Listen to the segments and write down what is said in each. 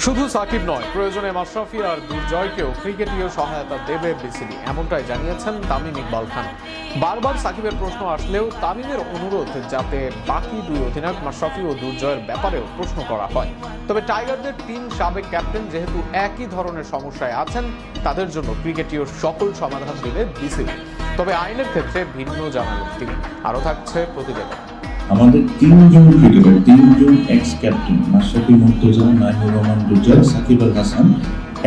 শুধু সাকিব নয়, প্রয়োজনে মাশরাফি আর দুর্জয়কেও ক্রিকেটীয় সহায়তা দেবে বিসিবি, এমনটাই জানিয়েছেন তামিম ইকবাল খান। বারবার সাকিবের প্রশ্ন আসলেও তামিমের অনুরোধ যাতে বাকি দুই অধিনায়ক মাশরাফি ও দুর্জয়ের ব্যাপারেও প্রশ্ন করা হয়। তবে টাইগারদের তিন সাবেক ক্যাপ্টেন যেহেতু একই ধরনের সমস্যায় আছেন, তাদের জন্য ক্রিকেটীয় সকল সমাধান দেবে বিসিবি। তবে আইনের ক্ষেত্রে ভিন্ন জানালেন তিনি। আরও থাকছে প্রতিবেদন। আমাদের তিনজন ক্রিকেটার, তিনজন এক্স ক্যাপ্টেন মাশরাফি, মুর্তজা, নাইমুর রহমান, দুর্জয়, সাকিব আল হাসান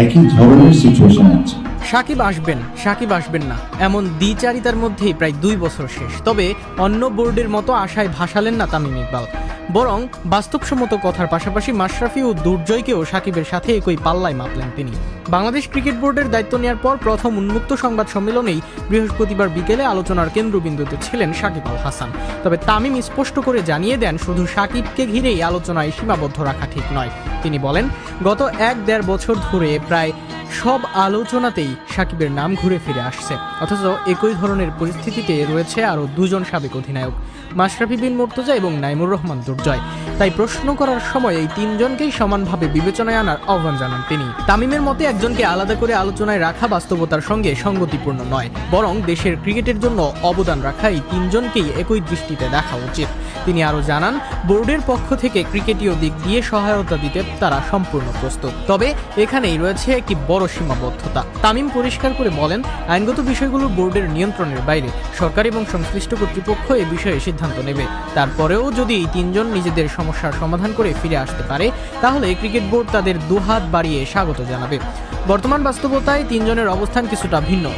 একই ধরনের সিচুয়েশনে আছে। সাকিব আসবেন না এমন দ্বিচারিতার মধ্যেই প্রায় 2 বছর শেষ। তবে অন্য বোর্ডের মতো আশায় ভাসালেন না তামিম ইকবাল, বরং বাস্তবসম্মত কথার পাশাপাশি মাশরাফি ও দুর্জয়কেও সাকিবের সাথে একই পাল্লায় মাপলেন তিনি। বাংলাদেশ ক্রিকেট বোর্ডের দায়িত্ব নেওয়ার পর প্রথম উন্মুক্ত সংবাদ সম্মেলনেই বৃহস্পতিবার বিকেলে আলোচনার কেন্দ্রবিন্দুতে ছিলেন সাকিব আল হাসান। তবে তামিম স্পষ্ট করে জানিয়ে দেন, শুধু সাকিবকে ঘিরেই আলোচনায় সীমাবদ্ধ রাখা ঠিক নয়। তিনি বলেন, গত 1-1.5 বছর ধরে প্রায় সব আলোচনাতেই সাকিবের নাম ঘুরে ফিরে আসছে, অথচ একই ধরনের পরিস্থিতিতে রয়েছে আরও 2 জন সাবেক অধিনায়ক, মাশরাফি বিন মুর্তজা এবং নাইমুর রহমান দুর্জয়। তাই প্রশ্ন করার সময় এই 3 জনকেই সমানভাবে বিবেচনায় আনার আহ্বান জানান তিনি। তামিমের মতে একজনকে আলাদা করে আলোচনায় রাখা বাস্তবতার সঙ্গে সঙ্গতিপূর্ণ নয়, বরং দেশের ক্রিকেটের জন্য অবদান রাখা এই 3 জনকেই একই দৃষ্টিতে দেখা উচিত। তিনি আরও জানান, বোর্ডের পক্ষ থেকে ক্রিকেটীয় দিক দিয়ে সহায়তা দিতে তারা সম্পূর্ণ প্রস্তুত, তবে এখানেই রয়েছে একটি বড় সীমাবদ্ধতা। তামিম পরিষ্কার করে বলেন, আইনগত বিষয়গুলো বোর্ডের নিয়ন্ত্রণের বাইরে, সরকার এবং সংশ্লিষ্ট কর্তৃপক্ষ এ বিষয়ে সিদ্ধান্ত নেবে। তারপরেও যদি এই 3 জন নিজেদের সমস্যার সমাধান করে ফিরে আসতে পারে, তাহলে ক্রিকেট বোর্ড তাদের দুহাত বাড়িয়ে স্বাগত জানাবে। বর্তমান বাস্তবতায় 3 জনের অবস্থান কিছুটা ভিন্ন।